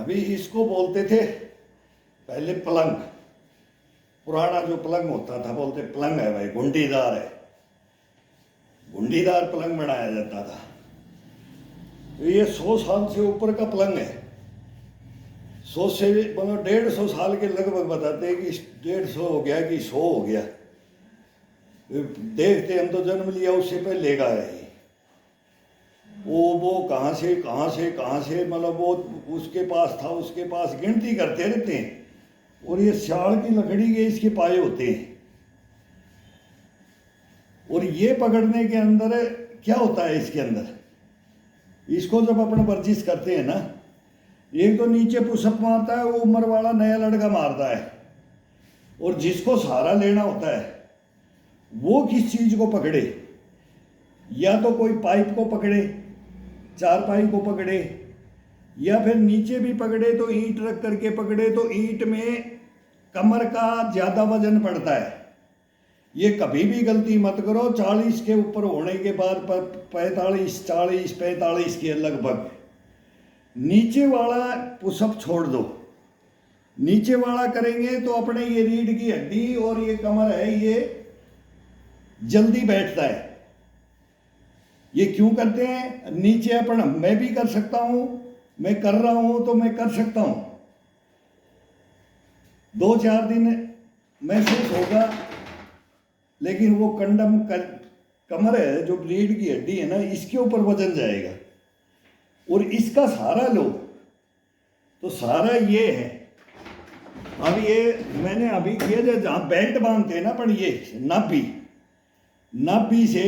अभी इसको बोलते थे पहले पलंग। पुराना जो पलंग होता था बोलते पलंग है भाई, घुंडीदार है, घुंडीदार पलंग बनाया जाता था। तो ये 100 साल से ऊपर का पलंग है। 100 से मतलब 150 साल के लगभग बताते हैं कि 150 हो गया कि 100 हो गया। देखते हम तो जन्म लिया उससे पहले का है। वो कहाँ से कहाँ से कहाँ से मतलब वो उसके पास था, उसके पास गिनती करते रहते हैं। और ये सियाल की लकड़ी के इसके पाए होते हैं। और ये पकड़ने के अंदर क्या होता है, इसके अंदर इसको जब अपन वर्जिश करते हैं ना, एक तो नीचे पुशअप मारता है वो उम्र वाला नया लड़का मारता है, और जिसको सहारा लेना होता है वो किस चीज को पकड़े, या तो कोई पाइप को पकड़े, चारपाई को पकड़े, या फिर नीचे भी पकड़े तो ईंट रख करके पकड़े, तो ईंट में कमर का ज्यादा वजन पड़ता है। ये कभी भी गलती मत करो। 40 के ऊपर होने के बाद 45 40 45 के लगभग नीचे वाला पुशअप छोड़ दो। नीचे वाला करेंगे तो अपने ये रीढ़ की हड्डी और ये कमर है ये जल्दी बैठता है। ये क्यों करते हैं? नीचे अपन मैं भी कर सकता हूं, मैं कर रहा हूं तो मैं कर सकता हूं। 2-4 दिन महसूस होगा, लेकिन वो कमर है जो रीढ़ की हड्डी है ना, इसके ऊपर वजन जाएगा और इसका सहारा लो। तो सहारा ये है। अब ये मैंने अभी किया जाए जहां बेल्ट बांधते हैं ना, पर ये नाभि से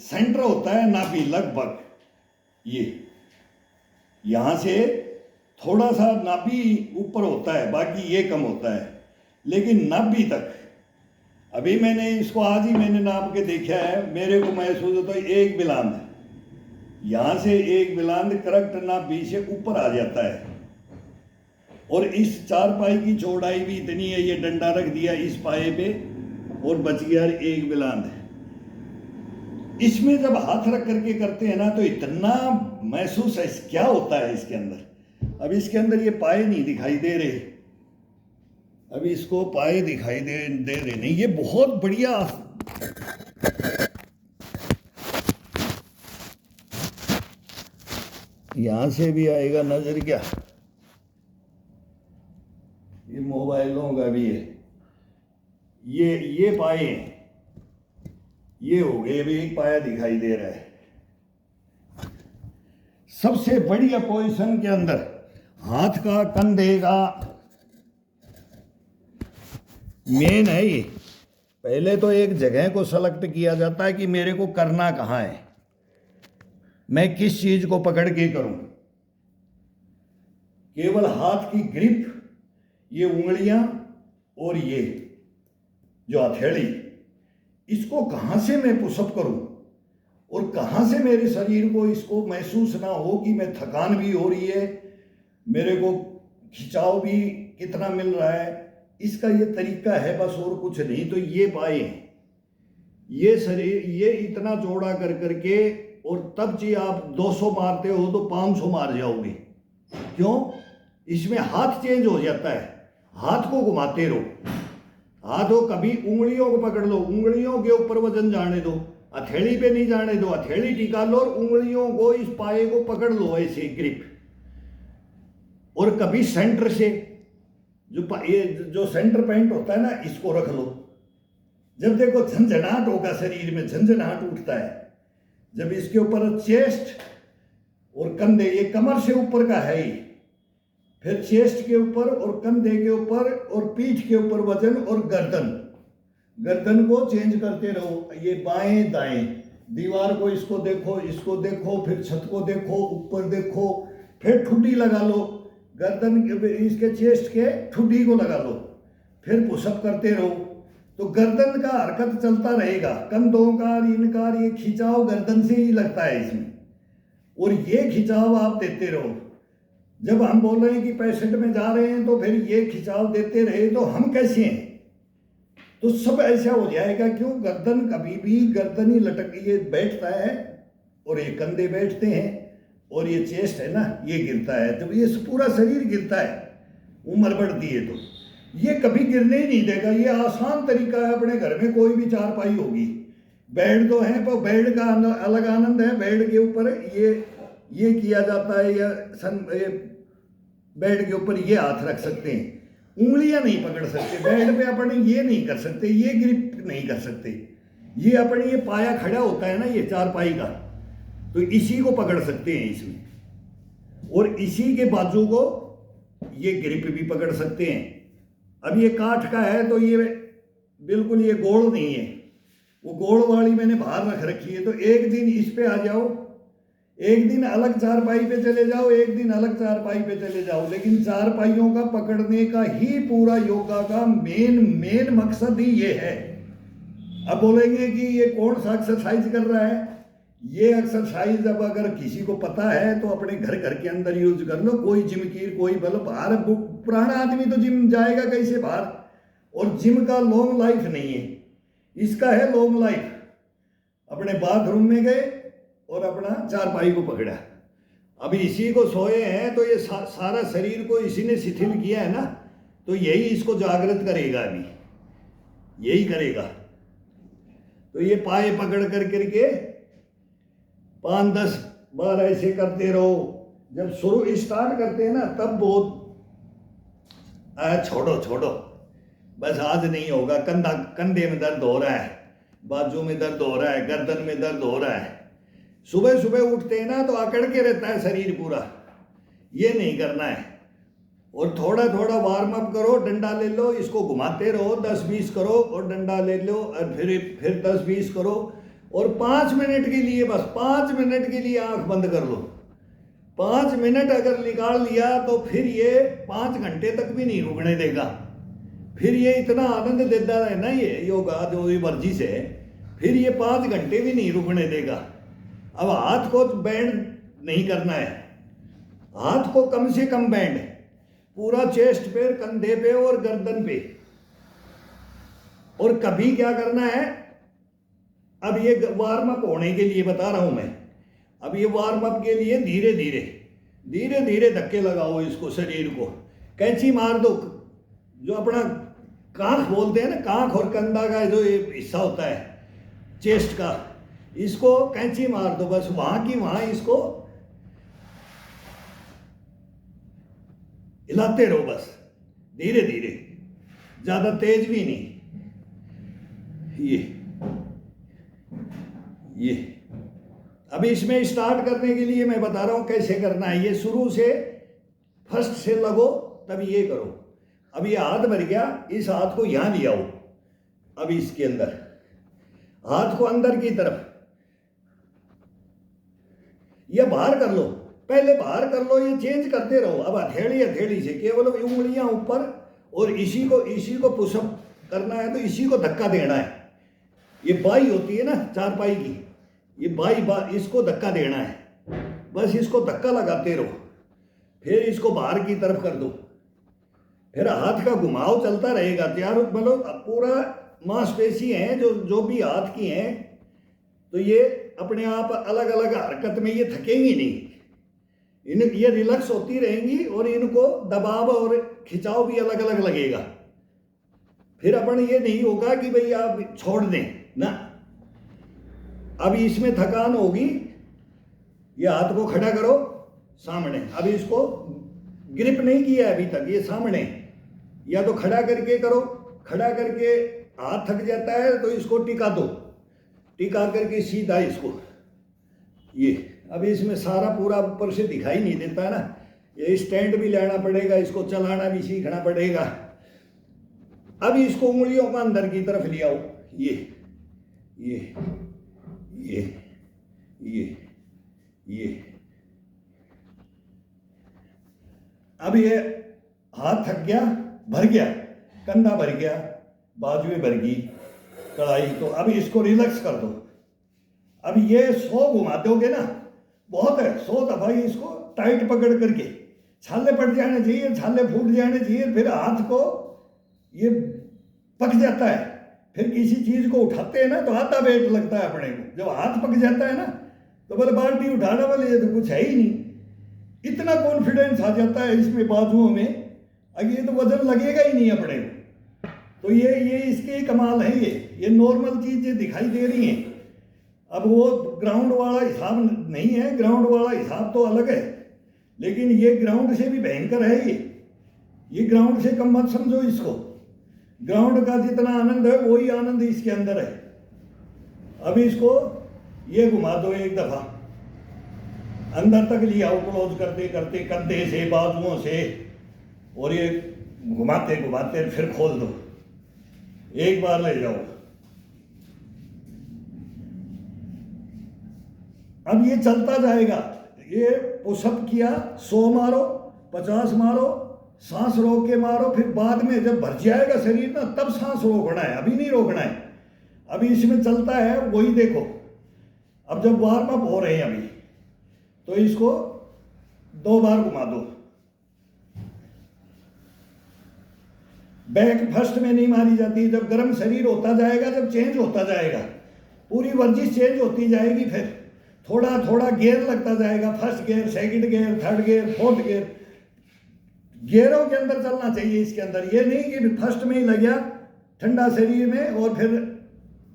सेंटर होता है, नाभि लगभग ये यहां से थोड़ा सा नाभि ऊपर होता है, बाकी ये कम होता है, लेकिन नाभि तक अभी मैंने इसको आज ही मैंने नाप के देखा है, मेरे को महसूस होता है एक बिलांद, यहां से एक बिलांद करेक्ट नाभि से ऊपर आ जाता है। और इस चारपाई की चौड़ाई भी इतनी है, ये डंडा रख दिया इस पाए पे और बच गया एक बिलांद। इसमें जब हाथ रख करके करते हैं ना तो इतना महसूस है। क्या होता है इसके अंदर? अब इसके अंदर ये पाए नहीं दिखाई दे रहे, अभी इसको पाए दिखाई दे रहे नहीं। ये बहुत बढ़िया, यहां से भी आएगा नजर क्या? ये मोबाइलों का भी है। ये पाए ये हो गए, अभी एक पाया दिखाई दे रहा है। सबसे बढ़िया पोजीशन के अंदर हाथ का कंधे का मेन है ये। पहले तो एक जगह को सेलेक्ट किया जाता है कि मेरे को करना कहाँ है, मैं किस चीज को पकड़ के करूं। केवल हाथ की ग्रिप, ये उंगलियां और ये जो हथेली, इसको कहां से मैं पुशअप करूं और कहां से मेरे शरीर को इसको महसूस ना हो कि मैं थकान भी हो रही है, मेरे को खिंचाव भी कितना मिल रहा है। इसका ये तरीका है बस, और कुछ नहीं। तो ये पाए ये शरीर ये इतना चौड़ा कर करके, और तब जी आप 200 मारते हो तो 500 मार जाओगे। क्यों? इसमें हाथ चेंज हो जाता है। हाथ को घुमाते रहो, हाथों कभी उंगलियों को पकड़ लो, उंगलियों के ऊपर वजन जाने दो, हथेली पे नहीं जाने दो, हथेली टिका लो और उंगलियों को इस पाए को पकड़ लो ऐसे ग्रिप। और कभी सेंटर से ये जो सेंटर पॉइंट होता है ना, इसको रख लो। जब देखो झंझनाहट होगा शरीर में, झंझनाहट उठता है जब इसके ऊपर चेस्ट और कंधे, ये कमर से ऊपर का है ही, फिर चेस्ट के ऊपर और कंधे के ऊपर और पीठ के ऊपर वजन, और गर्दन को चेंज करते रहो। ये बाएं दाएं, दीवार को इसको देखो, फिर छत को देखो, ऊपर देखो, फिर ठुड्डी लगा लो, गर्दन इसके चेस्ट के ठुड्डी को लगा लो, फिर पुशअप करते रहो। तो गर्दन का हरकत चलता रहेगा, कंधों का इनका ये खिंचाव गर्दन से ही लगता है इसमें, और ये खिंचाव आप देते रहो। जब हम बोल रहे हैं कि 65 में जा रहे हैं तो फिर ये खिंचाव देते रहे तो हम कैसे हैं? तो सब ऐसा हो जाएगा। क्यों? गर्दन कभी भी गर्दन ही लटक ये बैठता है और ये कंधे बैठते हैं, और ये चेस्ट है ना, ये गिरता है, तो ये पूरा शरीर गिरता है उम्र बढ़ती है तो। ये कभी गिरने ही नहीं देगा। ये आसान तरीका है। अपने घर में कोई भी चारपाई होगी, बेड तो है, पर बेड का अलग आनंद है। बेड के ऊपर ये किया जाता है, या ये बेड के ऊपर ये हाथ रख सकते हैं, उंगलियां नहीं पकड़ सकते। बेड पे अपन ये नहीं कर सकते, ये ग्रिप नहीं कर सकते। ये अपन ये पाया खड़ा होता है ना, ये चारपाई का, तो इसी को पकड़ सकते हैं इसमें, और इसी के बाजू को ये ग्रिप भी पकड़ सकते हैं। अब ये काठ का है तो ये बिल्कुल ये गोल नहीं है, वो गोल वाली मैंने बाहर रख रखी है। तो एक दिन इस पे आ जाओ, एक दिन अलग चारपाई पे चले जाओ, एक दिन अलग चारपाई पे चले जाओ, लेकिन चारपाइयों का पकड़ने का ही पूरा योगा का मेन मकसद ही ये है। अब बोलेंगे कि ये कौन सा एक्सरसाइज कर रहा है? ये एक्सरसाइज अब अगर किसी को पता है तो अपने घर के अंदर यूज कर लो। कोई जिम की कोई बल बाहर, पुराना आदमी तो जिम जाएगा कैसे बाहर? और जिम का लॉन्ग लाइफ नहीं है, इसका है लॉन्ग लाइफ। अपने बाथरूम में गए और अपना चारपाई को पकड़ा, अभी इसी को सोए हैं तो ये सारा शरीर को इसी ने शिथिल किया है ना, तो यही इसको जागृत करेगा, अभी यही करेगा। तो ये पाए पकड़ कर करके 5-10 बार ऐसे करते रहो। जब शुरू स्टार्ट करते हैं ना तब बहुत छोड़ो बस आज नहीं होगा, कंधे में दर्द हो रहा है, बाजू में दर्द हो रहा है, गर्दन में दर्द हो रहा है। सुबह सुबह उठते हैं ना तो अकड़ के रहता है शरीर पूरा, ये नहीं करना है। और थोड़ा थोड़ा वार्म अप करो, डंडा ले लो, इसको घुमाते रहो, 10-20 करो, और डंडा ले लो, और फिर 10-20 करो, और 5 मिनट के लिए, बस 5 मिनट के लिए आंख बंद कर लो। 5 मिनट अगर निकाल लिया तो फिर ये 5 घंटे तक भी नहीं रुकने देगा। फिर ये इतना आनंद देता है ना ये योगा, जो ये वर्जिश है, फिर ये 5 घंटे भी नहीं रुकने देगा। अब हाथ को बैंड नहीं करना है, हाथ को कम से कम बैंड, पूरा चेस्ट पे, कंधे पे और गर्दन पे। और कभी क्या करना है, अब ये वार्म अप होने के लिए बता रहा हूं मैं। अब ये वार्म अप के लिए धीरे धीरे धक्के लगाओ इसको, शरीर को कैंची मार दो। जो अपना कांख बोलते हैं ना, कांख और कंधा का जो ये हिस्सा होता है चेस्ट का, इसको कैंची मार दो, बस वहां की वहां इसको हिलाते रहो, बस धीरे धीरे, ज्यादा तेज भी नहीं। ये अभी इसमें स्टार्ट करने के लिए मैं बता रहा हूं कैसे करना है। ये शुरू से फर्स्ट से लगो, तब ये करो। अब ये हाथ भर गया, इस हाथ को यहां ले आओ, अब इसके अंदर, हाथ को अंदर की तरफ, ये बाहर कर लो, पहले बाहर कर लो, ये चेंज करते रहो। अब हथेली से केवल उंगलियां ऊपर, और इसी को पुशअप करना है, तो इसी को धक्का देना है। ये बाई होती है ना चारपाई की, ये बाई इसको धक्का देना है, बस इसको धक्का लगाते रहो। फिर इसको बाहर की तरफ कर दो, फिर हाथ का घुमाव चलता रहेगा। चारों मतलब पूरा मांसपेशी हैं जो भी हाथ की हैं, तो ये अपने आप अलग अलग हरकत में ये थकेंगी नहीं, ये रिलैक्स होती रहेंगी, और इनको दबाव और खिंचाव भी अलग अलग लगेगा। फिर अपन ये नहीं होगा कि भाई आप छोड़ दें ना। अभी इसमें थकान होगी, ये हाथ को खड़ा करो सामने, अभी इसको ग्रिप नहीं किया है अभी तक, ये सामने, या तो खड़ा करके करो, खड़ा करके हाथ थक जाता है तो इसको टिका दो, टिका करके सीधा इसको, ये अभी इसमें सारा पूरा ऊपर से दिखाई नहीं देता है ना, ये स्टैंड भी लेना पड़ेगा, इसको चलाना भी सीखना पड़ेगा। अभी इसको उंगलियों को अंदर की तरफ ले आओ, ये अब ये हाथ थक गया, भर गया, कंधा भर गया, बाजुएं भर गई, कड़ाई, तो अब इसको रिलैक्स कर दो। अब ये 100 घुमा दोगे ना, बहुत है, 100 दफा इसको टाइट पकड़ करके, छाले पड़ जाने चाहिए, छाले फूट जाने चाहिए, फिर हाथ को ये पक जाता है। फिर किसी चीज को उठाते हैं ना तो आधा वेट लगता है अपने को, जब हाथ पक जाता है ना तो बोले बाल्टी उठाना, बोले ये तो कुछ है ही नहीं, इतना कॉन्फिडेंस आ जाता है इसमें बाजुओं में, अब ये तो वजन लगेगा ही नहीं अपने को। तो ये इसके ही कमाल है। ये नॉर्मल चीज़ें दिखाई दे रही हैं। अब वो ग्राउंड वाला हिसाब नहीं है, ग्राउंड वाला हिसाब तो अलग है, लेकिन ये ग्राउंड से भी भयंकर है। ये ग्राउंड से कम मत समझो इसको। ग्राउंड का जितना आनंद है वही आनंद इसके अंदर है। अब इसको ये घुमा दो एक दफा, अंदर तक ले आओ, क्लोज करते करते कंधे से बाजुओं से, और ये घुमाते घुमाते फिर खोल दो, एक बार ले जाओ। अब ये चलता जाएगा। ये पुशअप किया, 100 मारो, 50 मारो, सांस रोक के मारो, फिर बाद में जब भर जाएगा शरीर ना तब सांस रोकना है, अभी नहीं रोकना है। अभी इसमें चलता है वही देखो। अब जब वार्म अप हो रहे हैं अभी, तो इसको 2 बार घुमा दो। बैक फर्स्ट में नहीं मारी जाती, जब गर्म शरीर होता जाएगा, जब चेंज होता जाएगा, पूरी वर्जिश चेंज होती जाएगी, फिर थोड़ा थोड़ा गियर लगता जाएगा। First gear, second gear, third gear, fourth gear, गियरों के अंदर चलना चाहिए इसके अंदर। ये नहीं कि फर्स्ट में ही लग गया ठंडा शरीर में और फिर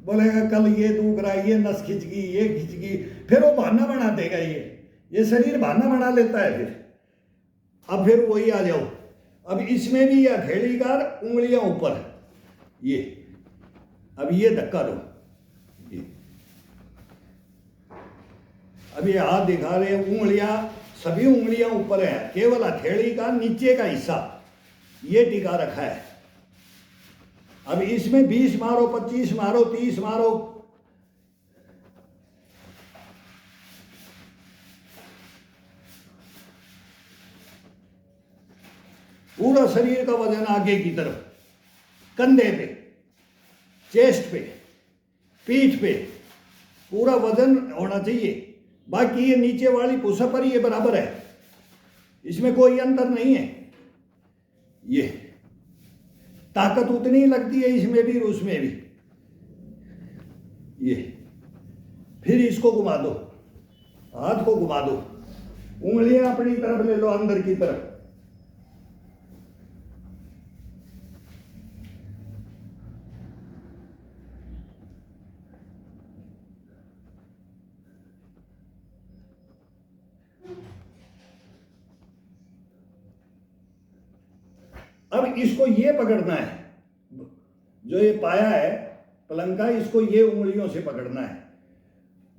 बोलेगा कल ये दुख रहा, ये नस खिंच गई, ये खिंच गई, फिर वो बहाना बना देगा। ये शरीर बहाना बना लेता है फिर। अब फिर वही आ जाओ। अब इसमें भी यह हथेली का उंगलियां ऊपर, ये अब ये धक्का दो। अब ये हाथ दिखा रहे हैं, उंगलियां सभी उंगलियां ऊपर हैं, केवल हथेली का नीचे का हिस्सा ये टिका रखा है। अब इसमें 20 मारो, 25 मारो, 30 मारो। पूरा शरीर का वजन आगे की तरफ, कंधे पे, चेस्ट पे, पीठ पे पूरा वजन होना चाहिए। बाकी ये नीचे वाली पुशअप पर ये बराबर है, इसमें कोई अंतर नहीं है। ये ताकत उतनी लगती है इसमें भी और उसमें भी। ये फिर इसको घुमा दो, हाथ को घुमा दो, उंगलियां अपनी तरफ ले लो, अंदर की तरफ। अब इसको ये पकड़ना है, जो ये पाया है पलंग का, इसको ये उंगलियों से पकड़ना है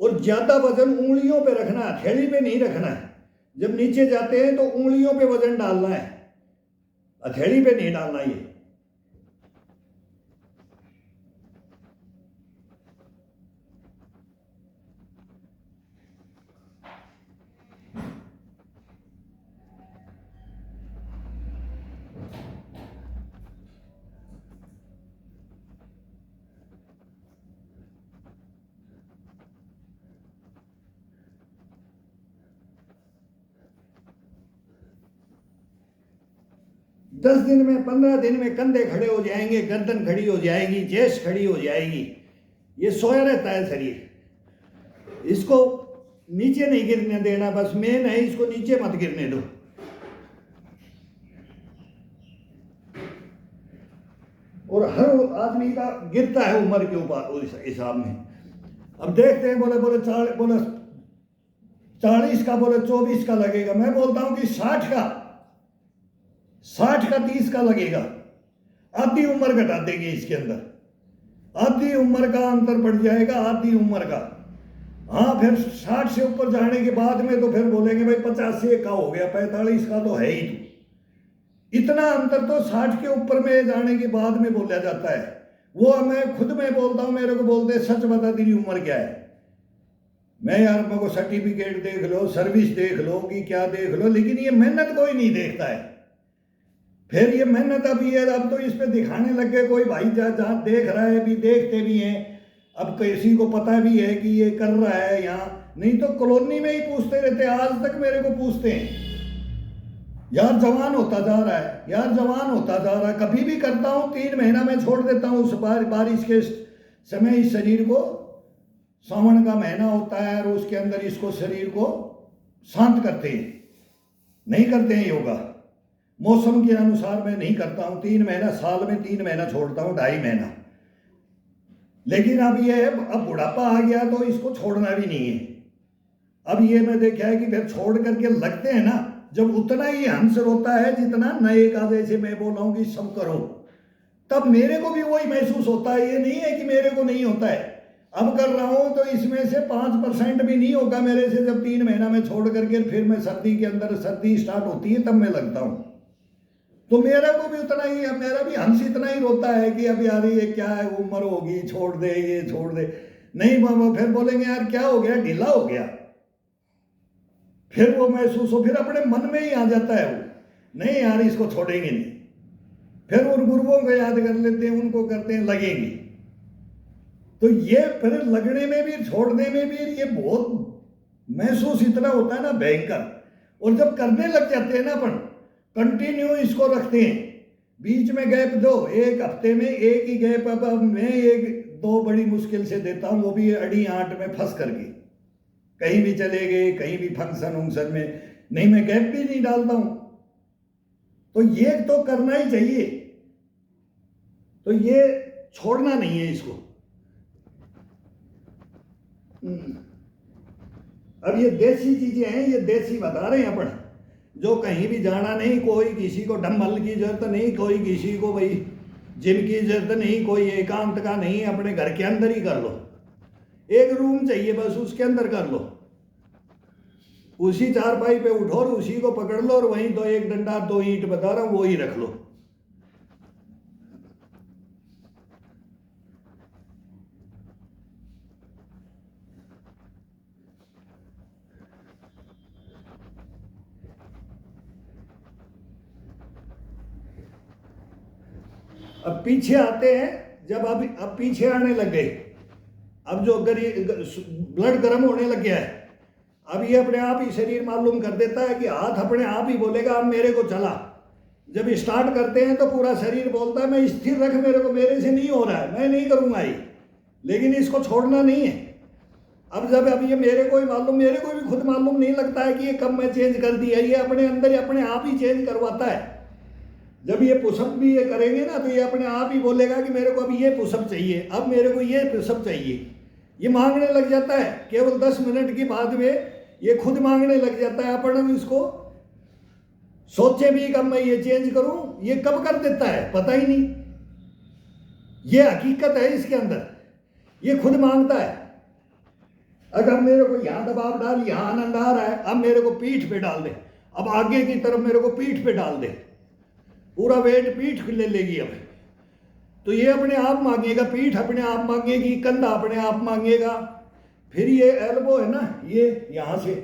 और ज्यादा वजन उंगलियों पे रखना है, हथेली पे नहीं रखना है। जब नीचे जाते हैं तो उंगलियों पे वजन डालना है, हथेली पे नहीं डालना। ये दस दिन में, 15 दिन में कंधे खड़े हो जाएंगे, गर्दन खड़ी हो जाएगी, चेस्ट खड़ी हो जाएगी। ये सोया रहता है शरीर, इसको नीचे नहीं गिरने देना, बस मेन है, इसको नीचे मत गिरने दो। और हर आदमी का गिरता है उम्र के ऊपर उस हिसाब में। अब देखते हैं, बोले 40 का, बोले 24 का लगेगा। मैं बोलता हूं कि 60 का 30 का लगेगा। आधी उम्र घटा देंगे इसके अंदर, आधी उम्र का अंतर पड़ जाएगा, आधी उम्र का। हाँ, फिर 60 से ऊपर जाने के बाद में तो फिर बोलेंगे भाई 50 से का हो गया, 45 का तो है ही। इतना अंतर तो 60 के ऊपर में जाने के बाद में बोला जाता है। वो मैं खुद में बोलता हूं, मेरे को बोलते सच बता तेरी उम्र क्या है। मैं यार, मेरे को सर्टिफिकेट देख लो, सर्विस देख लो कि क्या देख लो, लेकिन ये मेहनत कोई नहीं देखता है। फिर ये मेहनत अभी है, अब तो इस पे दिखाने लग गए। कोई भाई जहाँ देख रहा है भी, देखते भी हैं, अब किसी को पता भी है कि ये कर रहा है यहाँ। नहीं तो कॉलोनी में ही पूछते रहते, आज तक मेरे को पूछते हैं, यार जवान होता जा रहा है, यार जवान होता जा रहा है। कभी भी करता हूँ 3 महीना में छोड़ देता हूँ, उस बारिश के समय इस शरीर को, सावन का महीना होता है और उसके अंदर इसको शरीर को शांत करते हैं। नहीं करते हैं योगा। मौसम के अनुसार मैं नहीं करता हूँ, 3 महीना, साल में 3 महीना छोड़ता हूँ, 2.5 महीना। लेकिन अब ये है, अब बुढ़ापा आ गया तो इसको छोड़ना भी नहीं है। अब ये मैं देखा है कि फिर छोड़ करके लगते हैं ना, जब उतना ही हंस रोता है जितना नए का, जैसे मैं बोल रहा हूँ कि सब करो, तब मेरे को भी वही महसूस होता है। ये नहीं है कि मेरे को नहीं होता है। अब कर रहा हूँ तो इसमें से 5% भी नहीं होगा मेरे से। जब 3 महीना में छोड़ करके फिर मैं सर्दी के अंदर, सर्दी स्टार्ट होती है तब मैं लगता हूँ, तो मेरा को भी उतना ही, मेरा भी हंस इतना ही रोता है कि अब यार ये क्या है, उम्र होगी, छोड़ दे, ये छोड़ दे। नहीं बाबा, फिर बोलेंगे यार क्या हो गया, ढीला हो गया। फिर वो महसूस हो, फिर अपने मन में ही आ जाता है वो, नहीं यार इसको छोड़ेंगे नहीं। फिर उन गुरुओं को याद कर लेते हैं, उनको करते हैं, लगेंगे। तो ये फिर लगने में भी, छोड़ने में भी ये बहुत महसूस इतना होता है ना, भयंकर। और जब करने लग जाते हैं ना अपन, कंटिन्यू इसको रखते हैं, बीच में गैप दो, 1 हफ्ते में एक ही गैप। अब मैं 1-2 बड़ी मुश्किल से देता हूँ, वो भी अड़ी आंट में फंस करके, कहीं भी चले गए, कहीं भी फंक्शन वंक्शन में, नहीं मैं गैप भी नहीं डालता हूँ। तो ये तो करना ही चाहिए, तो ये छोड़ना नहीं है इसको। अब ये देसी चीजें हैं, ये देसी बता रहे हैं अपन, जो कहीं भी जाना नहीं, कोई किसी को डम्बल की जरूरत नहीं, कोई किसी को भाई जिम की जरूरत नहीं, कोई एकांत का नहीं, अपने घर के अंदर ही कर लो। एक रूम चाहिए बस, उसके अंदर कर लो, उसी चारपाई पे उठो और उसी को पकड़ लो, और वहीं 1 डंडा 2 ईंट बता रहा हूं, वो ही रख लो। अब पीछे आते हैं, जब अब पीछे आने लग गए, अब जो ब्लड गर्म होने लग गया है, अब ये अपने आप ही शरीर मालूम कर देता है कि हाथ अपने आप ही बोलेगा अब मेरे को चला। जब स्टार्ट करते हैं तो पूरा शरीर बोलता है मैं स्थिर रख, मेरे को, मेरे से नहीं हो रहा है, मैं नहीं करूंगा ये। लेकिन इसको छोड़ना नहीं है। अब ये मेरे को ही मालूम, मेरे को भी खुद मालूम नहीं लगता है कि ये कब मैं चेंज कर दिया, ये अपने अंदर ही अपने आप ही चेंज करवाता है। जब ये पुशअप भी ये करेंगे ना, तो ये अपने आप ही बोलेगा कि मेरे को अब ये पुशअप चाहिए, अब मेरे को ये पुशअप चाहिए। ये मांगने लग जाता है, केवल 10 मिनट की बाद में ये खुद मांगने लग जाता है। अपन इसको सोचे भी कब मैं ये चेंज करूं, ये कब कर देता है पता ही नहीं। ये हकीकत है इसके अंदर, ये खुद मांगता है। अगर मेरे को यहां दबाव डाल, यहां आनंद आ रहा है, अब मेरे को पीठ पे डाल दे, अब आगे की तरफ मेरे को पीठ पे डाल दे, पूरा वेट पीठ ले लेगी अब। तो ये अपने आप मांगेगा, पीठ अपने आप मांगेगी, कंधा अपने आप मांगेगा। फिर ये एल्बो है ना, ये यहां से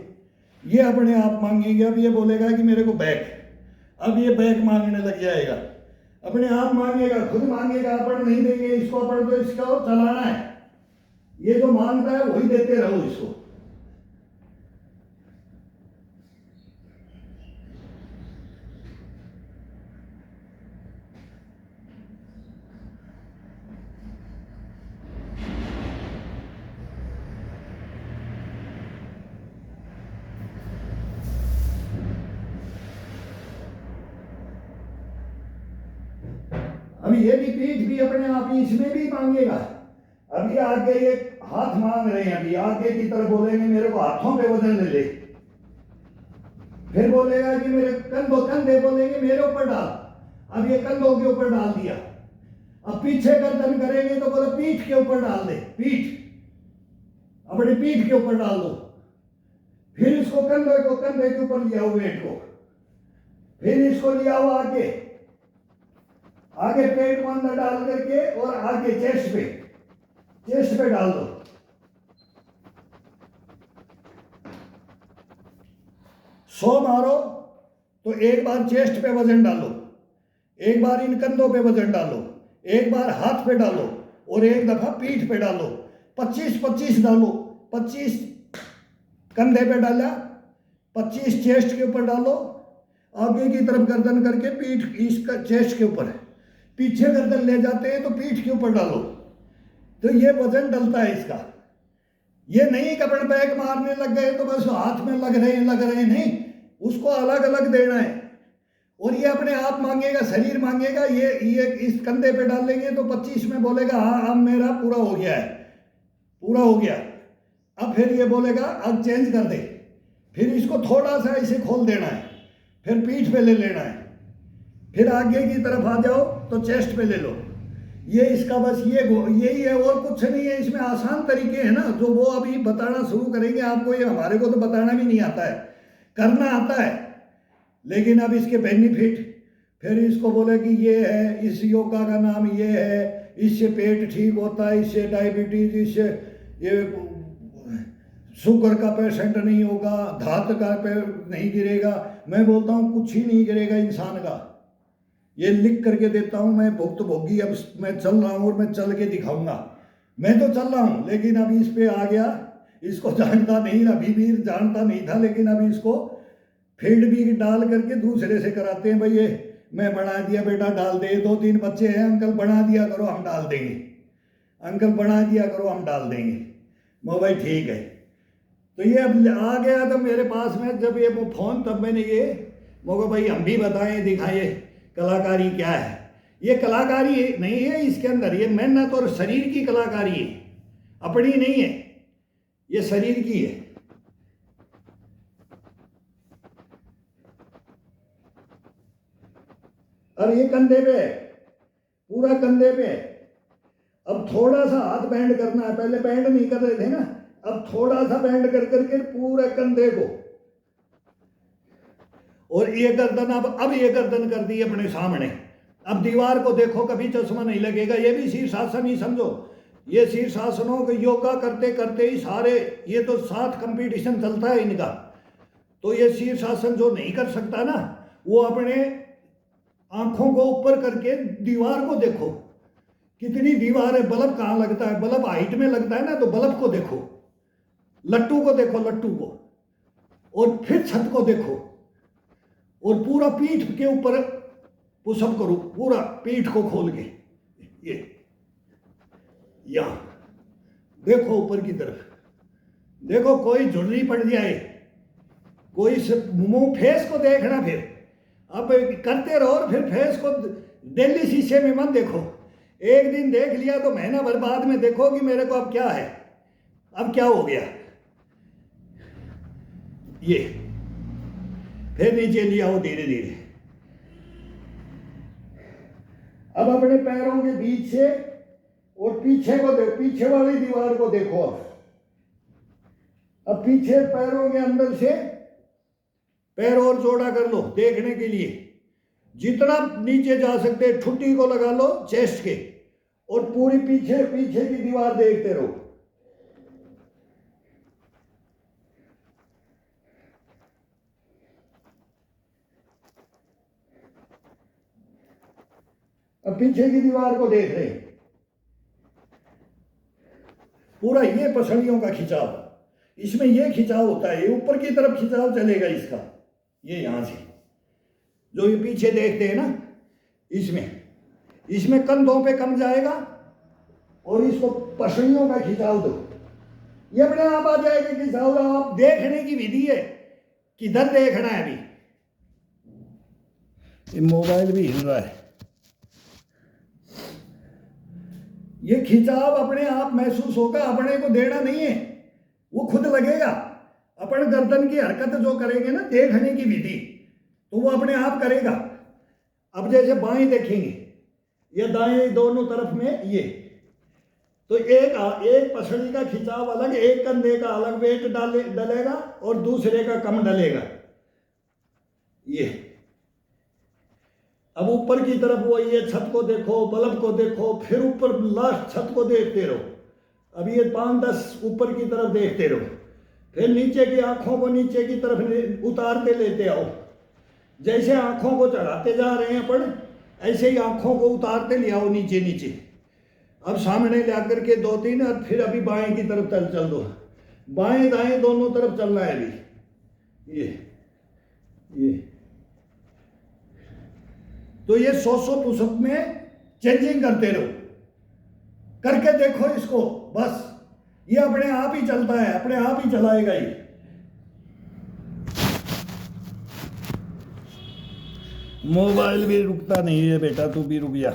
ये अपने आप मांगेगी। अब ये बोलेगा कि मेरे को बैक, अब ये बैक मांगने लग जाएगा, अपने आप मांगेगा, खुद मांगेगा। अपन नहीं देंगे इसको, अपन तो इसका चलाना है। ये जो मांगता है वही देते रहो इसको। अब ये भी पीठ भी अपने आप ही इसमें भी मांगेगा। अभी आगे ये हाथ मांग रहे हैं, अभी आगे की तरफ बोलेंगे मेरे को हाथों पे वजन ले ले। फिर बोलेगा कि मेरे कंधे बोलेंगे मेरे ऊपर डाल, अब ये कंधों के ऊपर डाल दिया। अब पीछे गर्दन करेंगे तो बोले पीठ के ऊपर डाल दे, पीठ अपनी पीठ के ऊपर डाल दो। फिर इसको कंधे के ऊपर लिया हुआ वेट को, फिर इसको लिया हुआ आगे पेट को अंदर डाल करके, और आगे चेस्ट पे डाल दो। सो मारो तो एक बार चेस्ट पे वजन डालो, एक बार इन कंधों पे वजन डालो, एक बार हाथ पे डालो, और एक दफा पीठ पे डालो। 25-25 डालो, 25 कंधे पे डाला, 25 चेस्ट के ऊपर डालो, आगे की तरफ गर्दन करके पीठ इसका चेस्ट के ऊपर, पीछे गर्दन ले जाते हैं तो पीठ के ऊपर डालो। तो ये वजन डलता है इसका। ये नहीं कपड़ बैक मारने लग गए तो बस हाथ में लग रहे हैं नहीं, उसको अलग अलग देना है। और ये अपने आप मांगेगा, शरीर मांगेगा। ये इस कंधे पे डाल लेंगे तो 25 में बोलेगा हाँ अब मेरा पूरा हो गया है, पूरा हो गया। अब फिर ये बोलेगा अब चेंज कर दे। फिर इसको थोड़ा सा इसे खोल देना है, फिर पीठ पे ले लेना है, फिर आगे की तरफ आ जाओ तो चेस्ट पे ले लो। ये इसका बस यही है, और कुछ नहीं है इसमें। आसान तरीके हैं ना जो वो अभी बताना शुरू करेंगे आपको। ये हमारे को तो बताना भी नहीं आता है, करना आता है। लेकिन अब इसके बेनिफिट, फिर इसको बोले कि ये है, इस योगा का नाम ये है, इससे पेट ठीक होता है, इससे डायबिटीज, इससे ये शुगर का पेशेंट नहीं होगा, धात का पे नहीं गिरेगा। मैं बोलता हूँ कुछ ही नहीं गिरेगा इंसान का। ये लिख करके देता हूँ मैं, भुक्तभोगी। अब मैं चल रहा हूँ और मैं चल के दिखाऊंगा। मैं तो चल रहा हूँ लेकिन अब इस पे आ गया, इसको जानता नहीं, अभी भी जानता नहीं था, लेकिन अभी इसको फील्ड भी डाल करके दूसरे से कराते हैं। भाई ये मैं बना दिया बेटा, डाल दे। 2-3 बच्चे हैं, अंकल बना दिया करो हम डाल देंगे, अंकल बना दिया करो हम डाल देंगे। मैं भाई ठीक है। तो ये अब आ गया तो मेरे पास में जब ये वो फोन, तब मैंने ये मगर भाई हम भी बताएं, दिखाइए कलाकारी क्या है। ये कलाकारी नहीं है इसके अंदर, ये मेहनत और शरीर की कलाकारी है, अपनी नहीं है, ये शरीर की है। और ये कंधे पे, पूरा कंधे पे। अब थोड़ा सा हाथ बैंड करना है, पहले बैंड नहीं कर रहे थे ना, अब थोड़ा सा बैंड कर करके पूरे कंधे को। और ये गर्दन, अब ये गर्दन कर दी अपने सामने। अब दीवार को देखो, कभी चश्मा नहीं लगेगा। ये भी शीर्षासन ही समझो। ये शीर्षासनों को योगा करते करते ही सारे, ये तो 7 कंपटीशन चलता है इनका। तो ये शीर्षासन जो नहीं कर सकता ना, वो अपने आंखों को ऊपर करके दीवार को देखो, कितनी दीवार है। बल्ब कहाँ लगता है, बल्ब हाइट में लगता है ना, तो बल्ब को देखो, लट्टू को देखो, लट्टू को, और फिर छत को देखो, और पूरा पीठ के ऊपर पुशअप करो, पूरा पीठ को खोल के। ये यहां देखो, ऊपर की तरफ देखो, कोई झुर्री पड़ जाए, कोई मुंह, फेस को देखना। फिर अब करते रहो, और फिर फेस को डेली शीशे में मत देखो। एक दिन देख लिया तो महीना भर बाद में देखो कि मेरे को अब क्या है, अब क्या हो गया। ये फिर नीचे लिया हो धीरे धीरे। अब अपने पैरों के बीच से और पीछे को देखो, पीछे वाली दीवार को देखो। अब पीछे पैरों के अंदर से पैर और चौड़ा कर लो देखने के लिए, जितना नीचे जा सकते। ठुड्डी को लगा लो चेस्ट के, और पूरी पीछे की दीवार देखते रहो। अब पीछे की दीवार को देख रहे हैं, पूरा ये पसलियों का खिंचाव, इसमें ये खिंचाव होता है, ये ऊपर की तरफ खिंचाव चलेगा इसका। ये यहां से जो ये पीछे देखते हैं ना, इसमें कंधों पे कम जाएगा, और इसको पसलियों का खिंचाव दो, ये अपने आप आ जाएगा खिंचाव। आप देखने की विधि है, किधर देखना है। अभी ये मोबाइल भी हिल रहा है। ये खिंचाव अपने आप महसूस होगा, अपने को देना नहीं है, वो खुद लगेगा। अपन गर्दन की हरकत जो करेंगे ना, देखने की विधि, तो वो अपने आप करेगा। अब जैसे बाएं देखेंगे या दाएं, दोनों तरफ में ये, तो एक पसली का खिंचाव अलग, एक कंधे का अलग वेट डलेगा और दूसरे का कम डलेगा। ये अब ऊपर की तरफ वो, ये छत को देखो, बल्ब को देखो, फिर ऊपर लास्ट छत को देखते रहो। अब ये 5-10 ऊपर की तरफ देखते रहो, फिर नीचे की आंखों को नीचे की तरफ उतारते लेते आओ। जैसे आंखों को चढ़ाते जा रहे हैं अपन, ऐसे ही आंखों को उतारते ले आओ नीचे नीचे। अब सामने ला करके 2-3, और फिर अभी बाएं की तरफ चल दो, बाएं दाएं दोनों तरफ चलना है अभी। ये तो ये 100 पुशअप में चेंजिंग करते रहो, करके देखो इसको। बस ये अपने आप ही चलता है, अपने आप ही चलाएगा ये। मोबाइल भी रुकता नहीं है बेटा, तू भी रुक जा।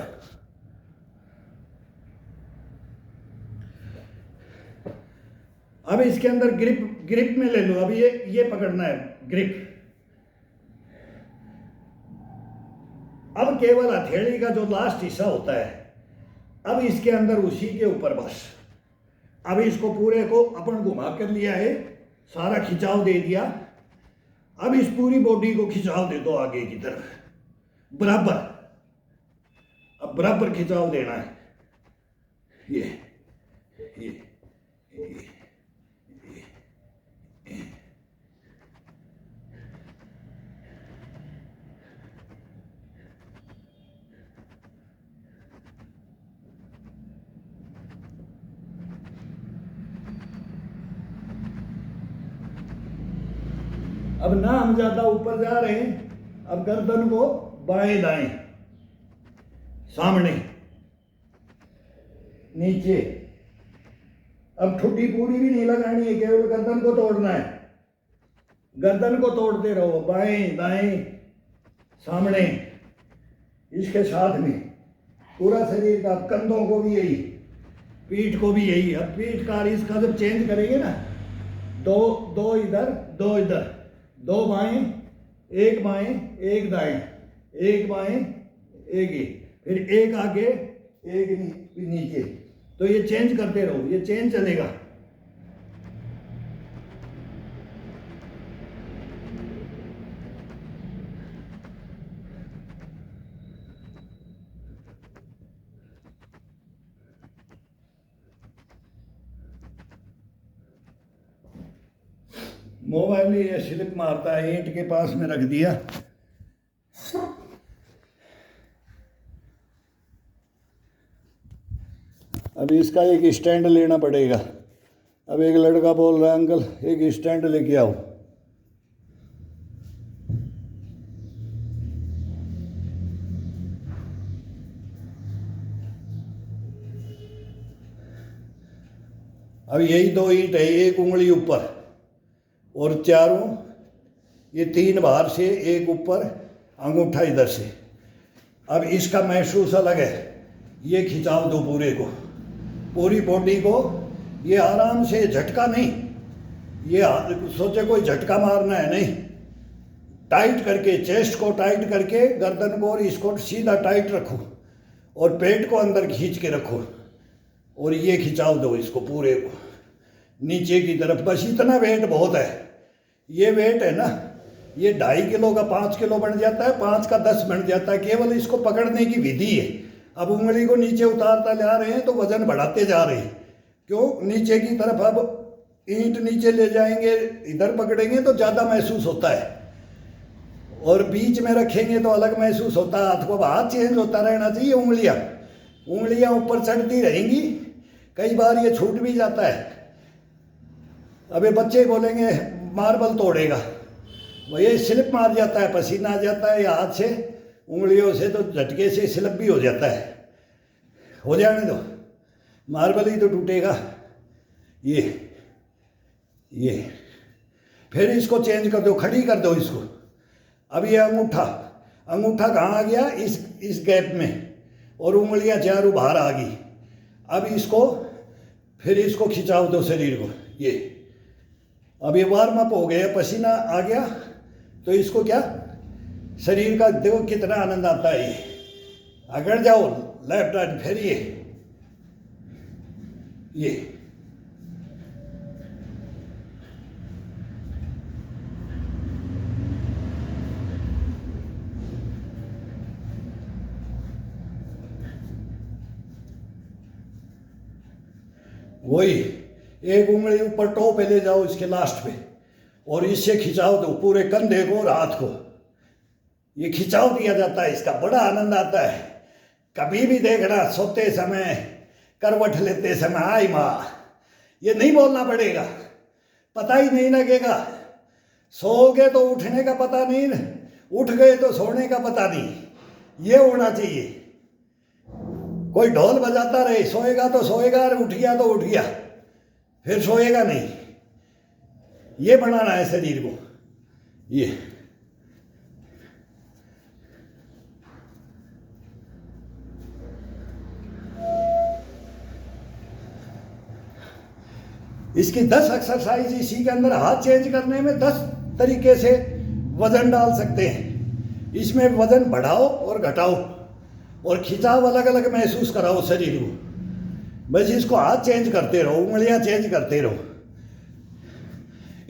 अब इसके अंदर ग्रिप ग्रिप में ले लो। अब ये पकड़ना है ग्रिप। अब केवल हथेली का जो लास्ट हिस्सा होता है, अब इसके अंदर उसी के ऊपर बस। अब इसको पूरे को अपन घुमा कर लिया है, सारा खिंचाव दे दिया। अब इस पूरी बॉडी को खिंचाव दे दो आगे की तरफ बराबर। अब बराबर खिंचाव देना है। ये ये, ये। अब ना हम ज्यादा ऊपर जा रहे हैं। अब गर्दन को बाएं दाएं, सामने नीचे। अब ठुड्डी पूरी भी नहीं लगानी है, केवल गर्दन को तोड़ना है। गर्दन को तोड़ते रहो, बाएं दाएं सामने। इसके साथ में पूरा शरीर का, कंधों को भी यही, पीठ को भी यही। अब पीठ का इसका जब चेंज करेंगे ना, दो इधर दो इधर, दो बाएं एक दाएं, एक बाएं एक ही, फिर एक आगे एक नीचे। तो ये चेंज करते रहो, ये चेंज चलेगा। मोबाइल ये स्लिप मारता है, ईंट के पास में रख दिया। अब इसका एक स्टैंड लेना पड़ेगा। अब एक लड़का बोल रहा है अंकल एक स्टैंड लेके आओ। अब यही दो ईंट है, एक उंगली ऊपर और चारों, ये 3 बाहर से, एक ऊपर, अंगूठा इधर से। अब इसका महसूस अलग है। ये खिंचाव दो पूरे को, पूरी बॉडी को। ये आराम से, झटका नहीं, ये सोचे कोई झटका मारना है नहीं। टाइट करके, चेस्ट को टाइट करके, गर्दन को और इसको सीधा टाइट रखो और पेट को अंदर खींच के रखो और ये खिंचाव दो इसको पूरे को नीचे की तरफ। बस इतना वेट बहुत है। ये वेट है ना, ये 2.5 किलो का 5 किलो बन जाता है, 5 का 10 बन जाता है। केवल इसको पकड़ने की विधि है। अब उंगली को नीचे उतारता जा रहे हैं तो वजन बढ़ाते जा रहे हैं। क्यों? नीचे की तरफ। अब ईंट नीचे ले जाएंगे, इधर पकड़ेंगे तो ज़्यादा महसूस होता है, और बीच में रखेंगे तो अलग महसूस होता है। हाथ को, हाथ चेंज होता रहना चाहिए। उंगलियां ऊपर चढ़ती रहेंगी। कई बार ये छूट भी जाता है। अबे बच्चे बोलेंगे मार्बल तोड़ेगा, वही स्लिप मार जाता है, पसीना आ जाता है, या हाथ से उंगलियों से तो झटके से स्लिप भी हो जाता है। हो जाने दो, मार्बल ही तो टूटेगा। ये फिर इसको चेंज कर दो, खड़ी कर दो इसको। अब ये अंगूठा कहाँ आ गया? इस गैप में, और उंगलियां चारों बाहर आ गई। अब इसको फिर इसको खिंचाव दो शरीर को। ये अब ये वार्म अप हो गया, पसीना आ गया, तो इसको क्या, शरीर का देखो कितना आनंद आता है। ये अगर जाओ लेफ्ट राइट, फिर ये वही एक उंगली ऊपर टो पे ले जाओ, इसके लास्ट पे, और इससे खिंचाव दो पूरे कंधे को और हाथ को। ये खिंचाव दिया जाता है, इसका बड़ा आनंद आता है। कभी भी देखना, सोते समय, करवट लेते समय, आई माँ, ये नहीं बोलना पड़ेगा, पता ही नहीं लगेगा। सोओगे तो उठने का पता नहीं, उठ गए तो सोने का पता नहीं। ये होना चाहिए। कोई ढोल बजाता रहे, सोएगा तो सोएगा, और उठ गया तो उठ गया, फिर सोएगा नहीं। ये बनाना है शरीर को। ये इसकी 10 एक्सरसाइज इसी के अंदर, हाथ चेंज करने में 10 तरीके से वजन डाल सकते हैं। इसमें वजन बढ़ाओ और घटाओ और खिंचाव अलग अलग महसूस कराओ शरीर को। बस इसको हाथ चेंज करते रहो, उंगलियां चेंज करते रहो,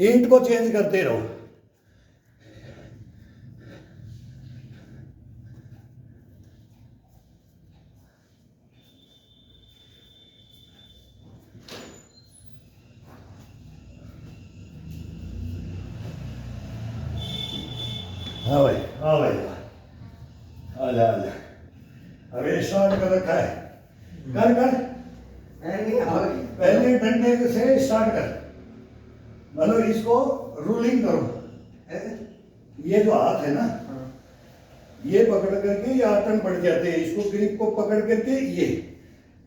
ईंट को चेंज करते रहो। हाँ भाई, हाँ भाई, आजा आजा। अभी स्टार्ट कर रखा है, कर कर। पहले डंडे से स्टार्ट कर, मतलब इसको रूलिंग करो। ये जो हाथ है ना, ये पकड़ करके ये आटन पड़ जाते हैं, इसको ग्रिप को पकड़ करके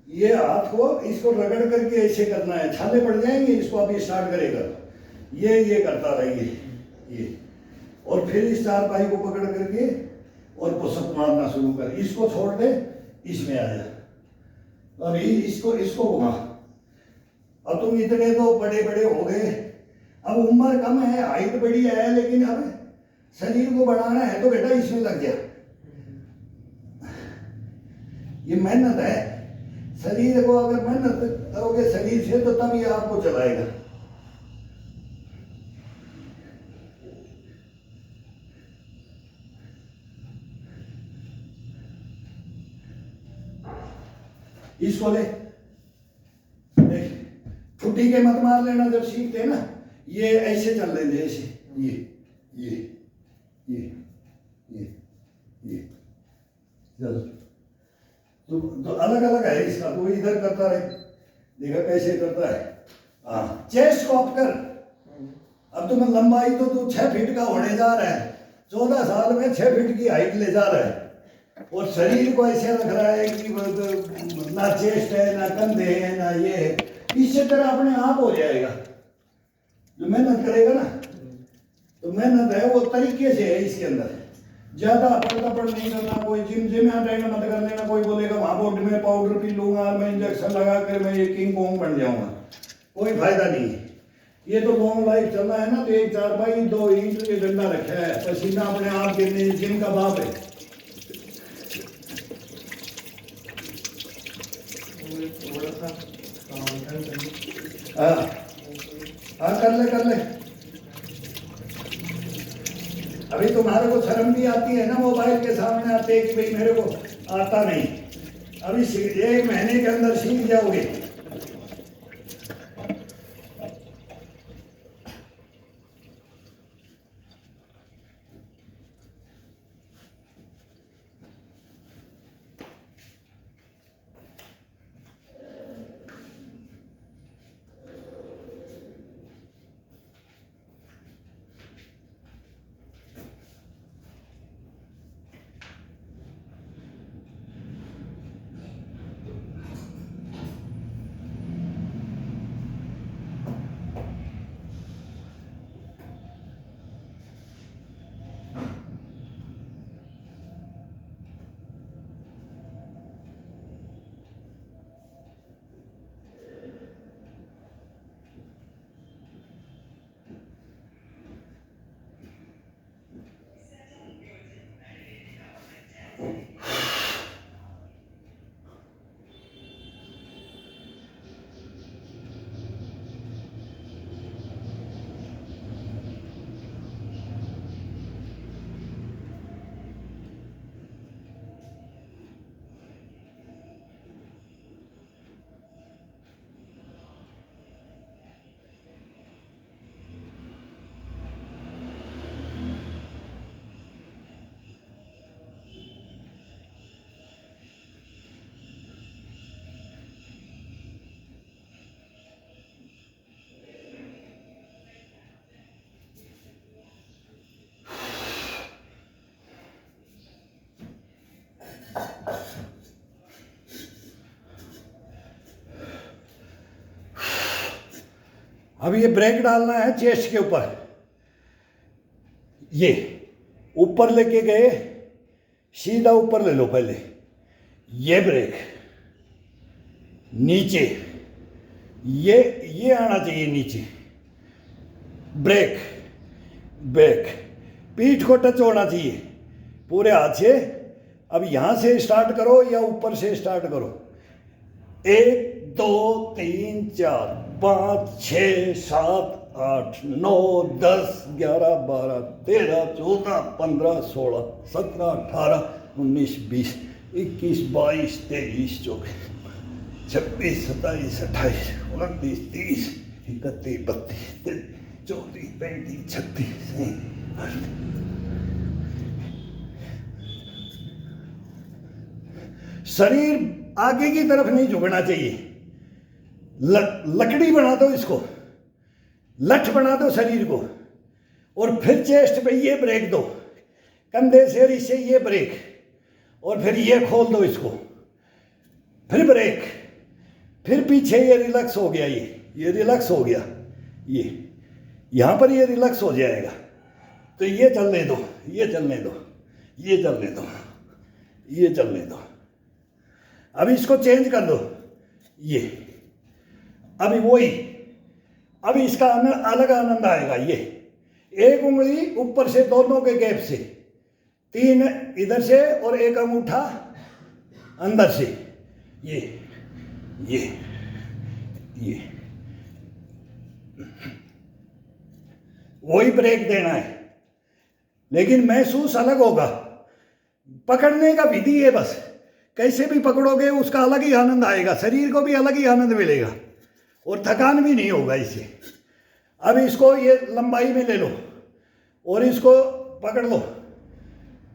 ये हाथ को इसको रगड़ करके ऐसे करना है, छाले पड़ जाएंगे। इसको अभी स्टार्ट करेगा, ये करता रहेंगे ये, और फिर इस चारपाई को पकड़ करके और पुशअप मारना शुरू कर। इसको छोड़ दे, इसमें आ जा और इसको घुमा। अब तुम इतने तो बड़े बड़े हो गए, अब उम्र कम है, हाइट बड़ी है, लेकिन अब शरीर को बढ़ाना है तो बेटा इसमें लग जा। ये मेहनत है, शरीर को अगर मेहनत करोगे शरीर से तो तब ये आपको चलाएगा। इसको ले देख, छुट्टी के मत मार लेना जब सीखते ना, ये ऐसे चल लेते ऐसे, ये चल। तो अलग अलग है इसका, तो इधर करता रहे, देखा कैसे करता है। हाँ, चेस्ट को अप कर। अब तुम्हें लंबाई तो तू 6 फीट का होने जा रहा है, 14 साल में 6 फीट की हाइट ले जा रहा है, और शरीर को ऐसे रख रहा है कि ना चेस्ट है, ना कंधे है, ना ये है। इससे तरह अपने आप हो जाएगा। जो मेहनत करेगा ना, तो मेहनत है वो तरीके से है इसके अंदर। ज्यादा पड़ नहीं करना। कोई जिम अटेंड मत कर लेना। कोई बोलेगा वहां बोर्ड में पाउडर पी लूंगा, मैं इंजेक्शन लगा कर मैं ये किंग कोंग बन जाऊंगा, कोई फायदा नहीं है। ये तो लॉन्ग लाइफ चलना है ना, तो 1 चारपाई 2 ईंट के डंडा रखा है, पसीना अपने आप गिरने, जिम का बाप है। हाँ कर ले। अभी तुम्हारे को शर्म भी आती है ना, मोबाइल के सामने आते हैं कि भाई मेरे को आता नहीं। अभी 1 महीने के अंदर सीख जाओगे। अब ये ब्रेक डालना है चेस्ट के ऊपर। ये ऊपर लेके गए, सीधा ऊपर ले लो पहले, ये ब्रेक नीचे, ये आना चाहिए नीचे, ब्रेक ब्रेक, पीठ को टच होना चाहिए पूरे हाथ से। अब यहां से स्टार्ट करो या ऊपर से स्टार्ट करो, 1 2 3 4 5 6 7 8 9 10 11 12 13 14 15 16 17 18 19 20 21 22 23 24 26 27 28 29 30 31 32 34 35 36 शरीर आगे की तरफ नहीं झुकना चाहिए। लकड़ी बना दो इसको, लठ बना दो शरीर को, और फिर चेस्ट पे ये ब्रेक दो, कंधे से इससे ये ब्रेक, और फिर ये खोल दो इसको, फिर ब्रेक, फिर पीछे ये रिलैक्स हो गया, ये रिलैक्स हो गया, ये यहां पर ये रिलैक्स हो जाएगा। तो ये चलने दो, ये चलने दो, ये चलने दो, ये चलने दो। अब इसको चेंज कर दो, ये अभी वही, अब इसका अलग आनंद आएगा। ये एक उंगली ऊपर से दोनों के गैप से, 3 इधर से और एक अंगूठा अंदर से, ये वही ब्रेक देना है, लेकिन महसूस अलग होगा। पकड़ने का विधि है बस, कैसे भी पकड़ोगे उसका अलग ही आनंद आएगा, शरीर को भी अलग ही आनंद मिलेगा और थकान भी नहीं होगा इससे। अब इसको ये लंबाई में ले लो और इसको पकड़ लो,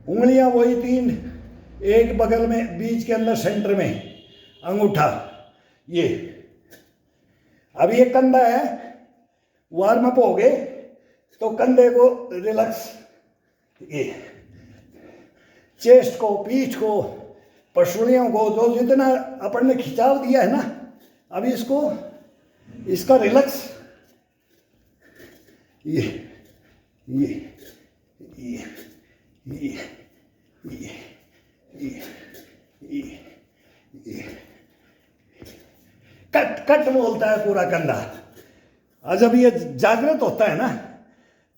उंगलियां वही 3, एक बगल में, बीच के अंदर सेंटर में अंगूठा, ये। अब ये कंधा है, वार्म अप हो गए तो कंधे को रिलैक्स, ये चेस्ट को, पीठ को, पसलियों को, जो जितना अपन ने खिंचाव दिया है ना, अब इसको, इसका रिलैक्स, ये ये ये ये ये ये ये कट कट बोलता है पूरा कंधा। और जब ये जागृत होता है ना,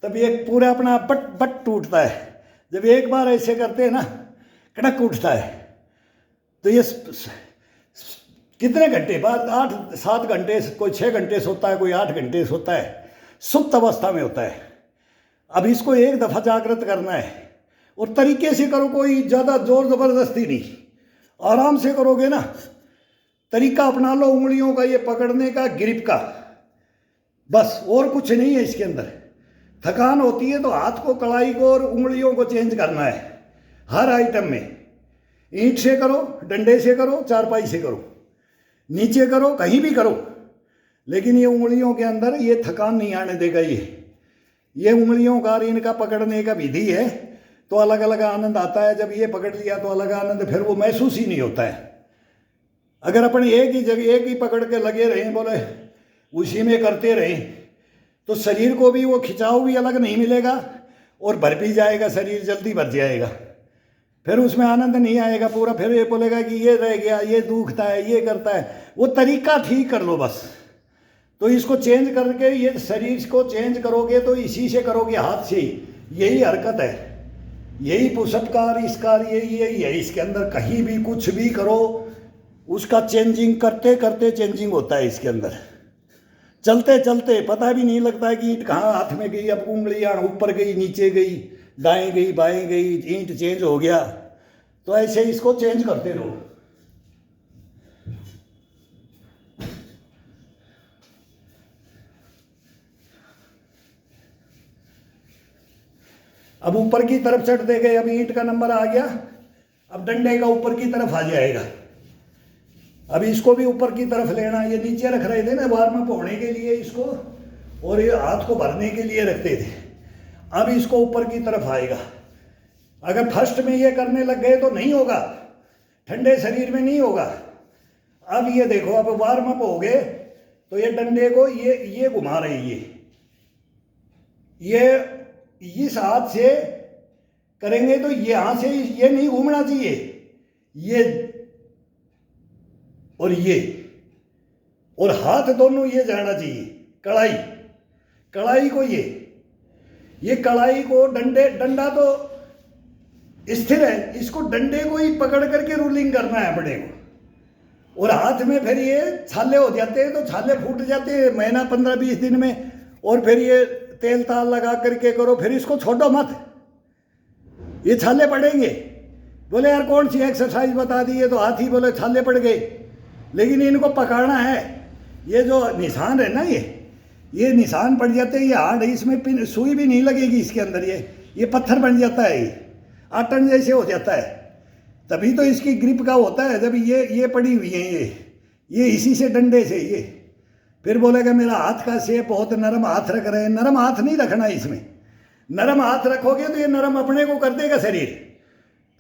तब ये पूरा अपना बट बट टूटता है। जब एक बार ऐसे करते हैं ना, कड़क उठता है। तो ये कितने घंटे बाद, 8-7 घंटे, कोई 6 घंटे सोता है, कोई 8 घंटे सोता है, सुप्त अवस्था में होता है। अब इसको एक दफ़ा जागृत करना है और तरीके से करो, कोई ज़्यादा जोर ज़बरदस्ती नहीं, आराम से करोगे ना। तरीका अपना लो उंगलियों का, ये पकड़ने का, ग्रिप का, बस और कुछ नहीं है इसके अंदर। थकान होती है तो हाथ को, कलाई को और उंगलियों को चेंज करना है हर आइटम में। ईंट से करो, डंडे से करो, चारपाई से करो, नीचे करो, कहीं भी करो, लेकिन ये उंगलियों के अंदर ये थकान नहीं आने देगा। ये उंगलियों का, इनका पकड़ने का विधि है तो अलग अलग आनंद आता है। जब ये पकड़ लिया तो अलग आनंद, फिर वो महसूस ही नहीं होता है। अगर अपन एक ही जगह, एक ही पकड़ के लगे रहें, बोले उसी में करते रहें, तो शरीर को भी वो खिंचाव भी अलग नहीं मिलेगा और भर भी जाएगा, शरीर जल्दी भर जाएगा, फिर उसमें आनंद नहीं आएगा पूरा। फिर ये बोलेगा कि ये रह गया, ये दुखता है, ये करता है। वो तरीका ठीक कर लो बस। तो इसको चेंज करके, ये शरीर को चेंज करोगे तो इसी से करोगे, हाथ से ही। यही हरकत है, यही पुशअपकार, इसकार, यही है इसके अंदर। कहीं भी कुछ भी करो, उसका चेंजिंग करते करते चेंजिंग होता है इसके अंदर। चलते चलते पता भी नहीं लगता है कि ईंट कहाँ हाथ में गई। अब उंगलियां ऊपर गई, नीचे गई, दाएं गई, बाएं गई, ईंट चेंज हो गया। तो ऐसे इसको चेंज करते रहो। अब ऊपर की तरफ चढ़ दे गए, अब ईंट का नंबर आ गया, अब डंडे का ऊपर की तरफ आ जाएगा। अब इसको भी ऊपर की तरफ लेना। ये नीचे रख रहे थे ना वार्म अप होने के लिए इसको, और ये हाथ को भरने के लिए रखते थे। अब इसको ऊपर की तरफ आएगा। अगर फर्स्ट में ये करने लग गए तो नहीं होगा, ठंडे शरीर में नहीं होगा। अब ये देखो, अब वार्म अप हो गए तो ये डंडे को ये घुमा रहे, ये इस हाथ से करेंगे तो यहां से ये नहीं घूमना चाहिए, ये और ये, और हाथ दोनों ये जाना चाहिए। कड़ाई, कड़ाई को ये कड़ाई को डंडा तो स्थिर है, इसको डंडे को ही पकड़ करके रूलिंग करना है अपने को। और हाथ में फिर ये छाले हो जाते हैं, तो छाले फूट जाते हैं महीना 15-20 दिन में। और फिर ये तेल ताल लगा करके करो, फिर इसको छोड़ो मत, ये छाले पड़ेंगे। बोले यार कौन सी एक्सरसाइज बता दी है, तो हाथ ही बोले छाले पड़ गए। लेकिन इनको पकड़ना है। ये जो निशान है ना, ये निशान पड़ जाते हैं, ये हार्ड है, इसमें सुई भी नहीं लगेगी इसके अंदर, ये पत्थर बन जाता है, ये आटन जैसे हो जाता है। तभी तो इसकी ग्रिप का होता है, जब ये पड़ी हुई है, ये इसी से डंडे से ये। फिर बोलेगा मेरा हाथ का शेप बहुत नरम हाथ रख रहे हैं। नरम हाथ नहीं रखना इसमें। नरम हाथ रखोगे तो ये नरम अपने को कर देगा शरीर।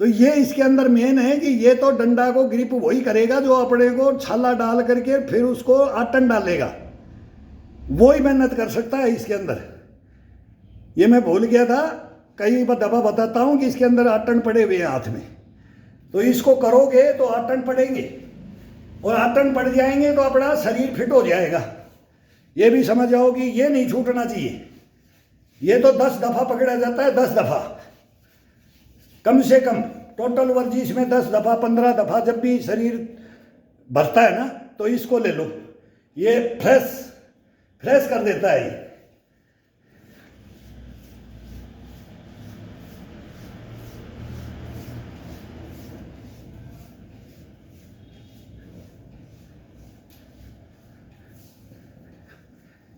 तो ये इसके अंदर मेन है कि ये तो डंडा को ग्रिप वही करेगा जो अपने को छाला डाल करके फिर उसको आटन डालेगा, वो ही मेहनत कर सकता है इसके अंदर। ये मैं भूल गया था, कई दफा बताता हूँ कि इसके अंदर आटन पड़े हुए हैं हाथ में। तो इसको करोगे तो आटन पड़ेंगे, और आटन पड़ जाएंगे तो अपना शरीर फिट हो जाएगा। ये भी समझ जाओ कि ये नहीं छूटना चाहिए। ये तो 10 दफा पकड़ा जाता है, 10 दफा कम से कम। टोटल वर्जिश में 10 दफा 15 दफा जब भी शरीर भरता है ना, तो इसको ले लो। ये फ्रेश कर देता है।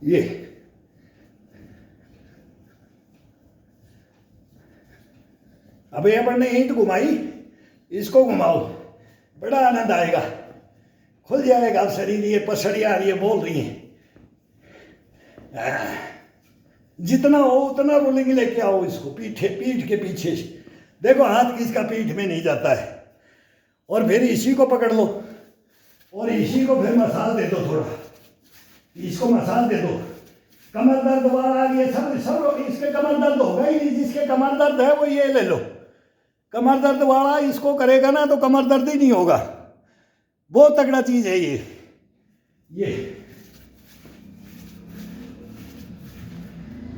ये अब ये अपन ने ईंट घुमाई, इसको घुमाओ, बड़ा आनंद आएगा, खुल जाएगा शरीर। ये पसड़ियाँ ये बोल रही हैं, जितना हो उतना रोलिंग लेके आओ इसको पीठ के पीछे से। देखो हाथ किसका पीठ में नहीं जाता है। और फिर इसी को पकड़ लो और इसी को फिर मसाज दे दो, थोड़ा इसको मसाज दे दो। कमर दर्द वाला ये सब इसके कमर दर्द होगा ही नहीं। जिसके कमर दर्द है वो ये ले लो। कमर दर्द वाला इसको करेगा ना तो कमर दर्द ही नहीं होगा। बहुत तगड़ा चीज है ये।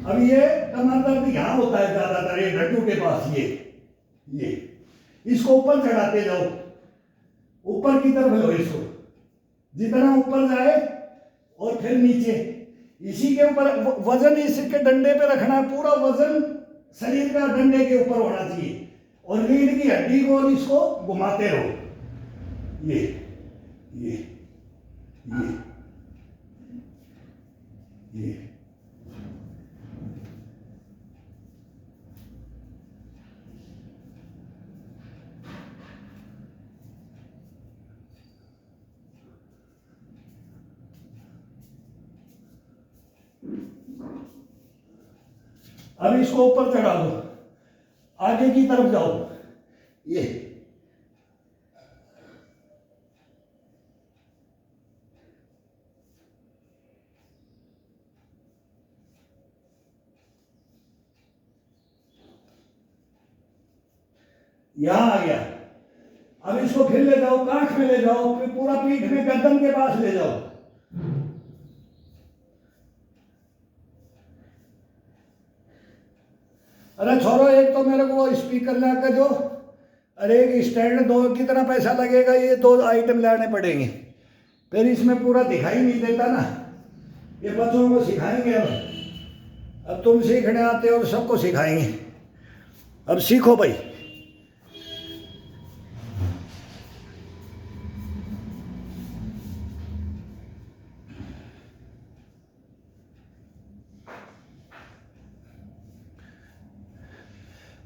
अब ये कमर दर्द यहाँ होता है ज्यादातर, ये घट्टू के पास। ये इसको ऊपर चढ़ाते जाओ, ऊपर की तरफ लो इसको, जितना ऊपर जाए और फिर नीचे। इसी के ऊपर वजन इसके डंडे पे रखना, पूरा वजन शरीर का डंडे के ऊपर होना चाहिए। और रीढ़ की हड्डी को और इसको घुमाते रहो। ये अब इसको ऊपर चढ़ा दो, आगे की तरफ जाओ। ये यहां आ गया। अब इसको फिर ले जाओ, कांख में ले जाओ, फिर पूरा पीठ में गर्दन के पास ले जाओ। अरे छोरो, एक तो मेरे को वो स्पीकर ला के दो, अरे एक स्टैंड दो। कितना पैसा लगेगा? ये 2 आइटम लाने पड़ेंगे। फिर इसमें पूरा दिखाई नहीं देता ना। ये बच्चों को सिखाएंगे अब तुम सीखने आते हो और सबको सिखाएंगे। अब सीखो भाई।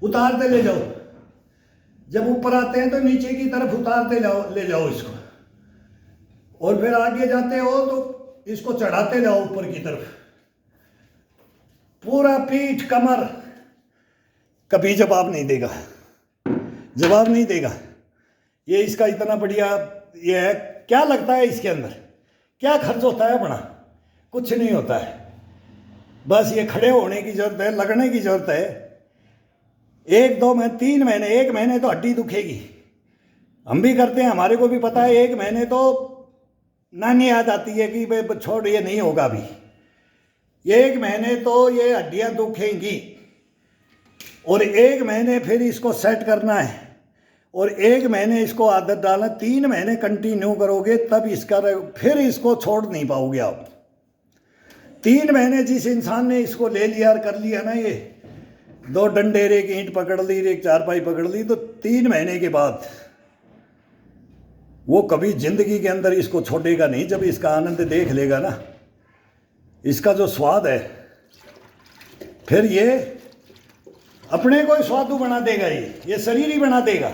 उतारते ले जाओ। जब ऊपर आते हैं तो नीचे की तरफ उतारते ले जाओ इसको। और फिर आगे जाते हो तो इसको चढ़ाते जाओ ऊपर की तरफ। पूरा पीठ कमर कभी जवाब नहीं देगा। ये इसका इतना बढ़िया ये है। क्या लगता है इसके अंदर? क्या खर्च होता है अपना? कुछ नहीं होता है। बस ये खड़े होने की जरूरत है, लगने की जरूरत है। 1 2 महीने 3 महीने, 1 महीने तो हड्डी दुखेगी। हम भी करते हैं, हमारे को भी पता है। 1 महीने तो नानी याद आती है कि भाई छोड़, ये नहीं होगा अभी, 1 महीने तो ये हड्डियां दुखेंगी, और 1 महीने फिर इसको सेट करना है, और 1 महीने इसको आदत डालना, 3 महीने कंटिन्यू करोगे तब इसका, फिर इसको छोड़ नहीं पाओगे आप। 3 महीने जिस इंसान ने इसको ले लिया और कर लिया ना, ये 2 डंडे, एक ईंट पकड़ ली, एक चारपाई पकड़ ली, तो 3 महीने के बाद वो कभी जिंदगी के अंदर इसको छोड़ेगा नहीं। जब इसका आनंद देख लेगा ना, इसका जो स्वाद है, फिर ये अपने को ही स्वादु बना देगा, ये शरीर ही बना देगा।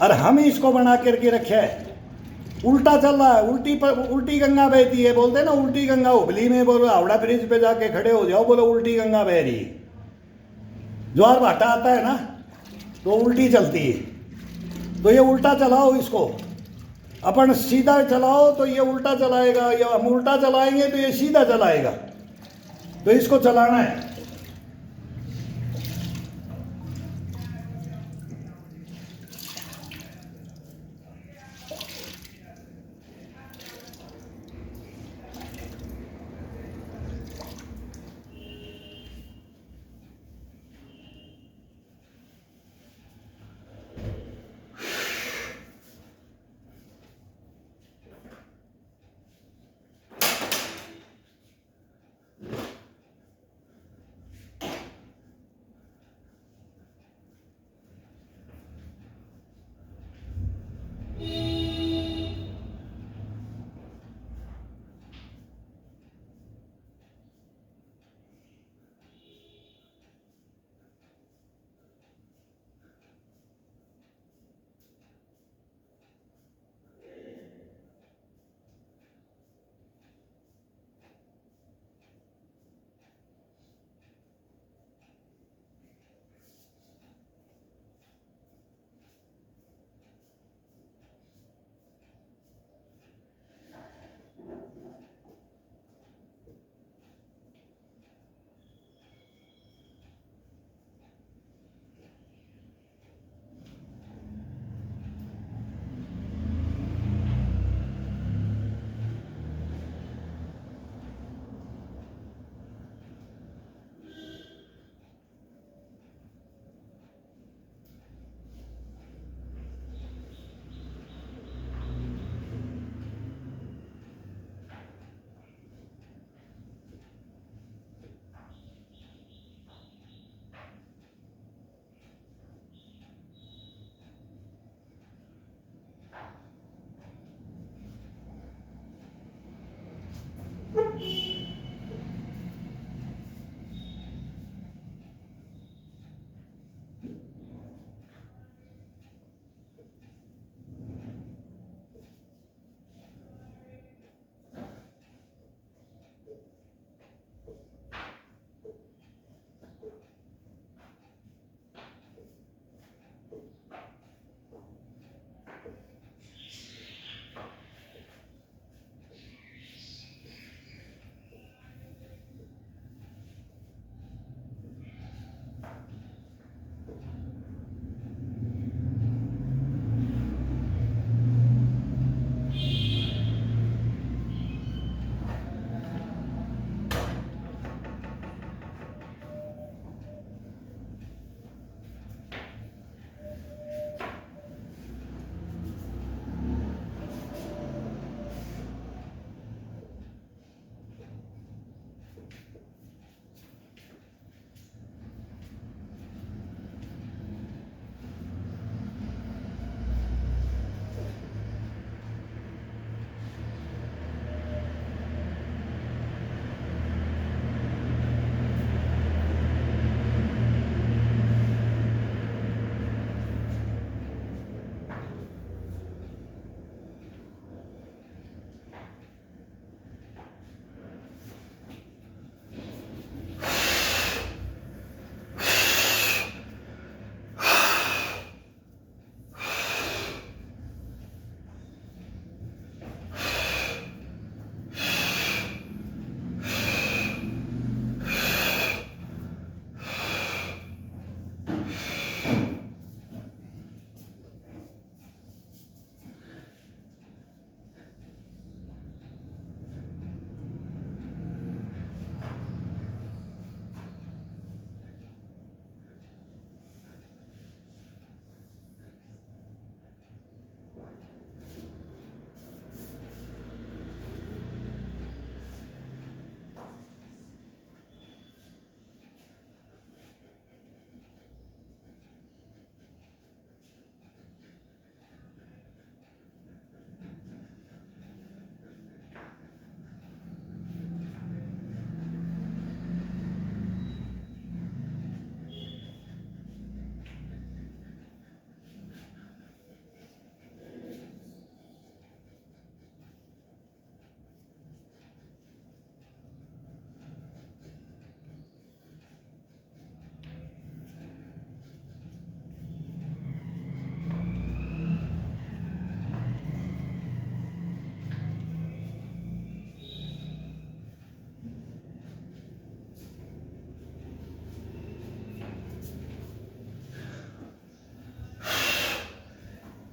और हम इसको बना करके रखे है, उल्टा चल रहा है, उल्टी गंगा बहती है, बोलते हैं ना उल्टी गंगा। हुबली में बोलो, हावड़ा ब्रिज पे जाके खड़े हो जाओ, बोलो उल्टी गंगा बह रही है। ज्वार भाटा आता है ना, तो उल्टी चलती है, तो ये उल्टा चलाओ इसको। अपन सीधा चलाओ तो ये उल्टा चलाएगा, या हम उल्टा चलाएंगे तो ये सीधा चलाएगा। तो इसको चलाना है।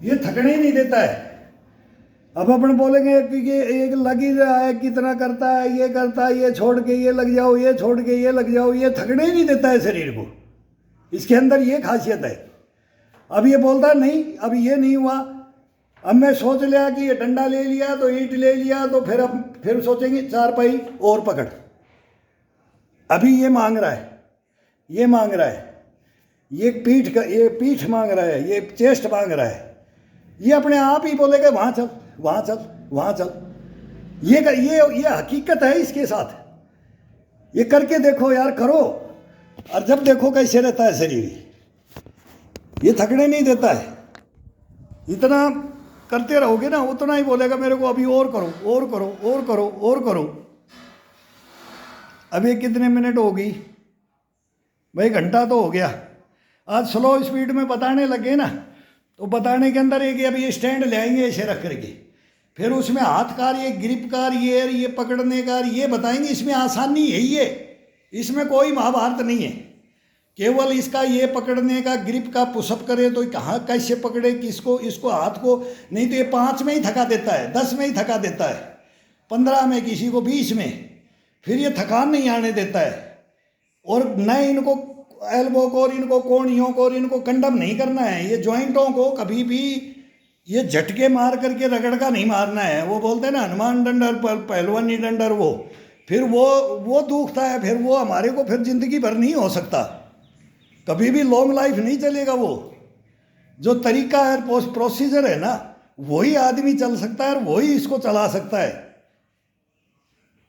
ये थकने ही नहीं देता है। अब अपन बोलेंगे कि ये एक लग ही रहा है, कितना करता है, ये करता है, ये छोड़ के ये लग जाओ, ये छोड़ के ये लग जाओ, ये थकने ही नहीं देता है शरीर को। इसके अंदर ये खासियत है। अब ये बोलता नहीं, अब ये नहीं हुआ, अब मैं सोच लिया कि ये डंडा ले लिया तो ईंट ले लिया, तो फिर अब फिर सोचेंगे चारपाई और पकड़। अभी ये मांग रहा है, ये मांग रहा है, ये पीठ का, ये पीठ मांग रहा है, ये चेस्ट मांग रहा है। ये अपने आप ही बोलेगा वहाँ चल, वहाँ चल, वहाँ चल। ये हकीकत है इसके साथ। ये करके देखो यार, करो, और जब देखो कैसे रहता है शरीर। ये थकने नहीं देता है। इतना करते रहोगे ना, उतना ही बोलेगा मेरे को अभी और करो, और करो, और करो, और करो। अभी कितने मिनट हो गई भाई? घंटा तो हो गया। आज स्लो स्पीड में बताने लगे ना, तो बताने के अंदर एक अभी ये स्टैंड ले आएंगे ऐसे रख करके, फिर उसमें हाथ कार, ये ग्रिप कार, ये पकड़ने कार, ये बताएंगे। इसमें आसानी है, ये इसमें कोई महाभारत नहीं है। केवल इसका ये पकड़ने का, ग्रिप का पुशअप करे तो कहाँ कैसे पकड़े, किसको, इसको हाथ को, नहीं तो ये 5 में ही थका देता है, 10 में ही थका देता है, 15 में, किसी को 20 में, फिर ये थकान नहीं आने देता है। और न इनको एल्बो को और इनको कोहनियों को और इनको कंडम नहीं करना है। ये जॉइंटों को कभी भी ये झटके मार करके रगड़ का नहीं मारना है। वो बोलते हैं ना हनुमान डंडर पहलवानी डंडर, वो फिर वो दुखता है, फिर वो हमारे को फिर जिंदगी भर नहीं हो सकता, कभी भी लॉन्ग लाइफ नहीं चलेगा। वो जो तरीका है, प्रोसीजर है ना, वही आदमी चल सकता है और वही इसको चला सकता है।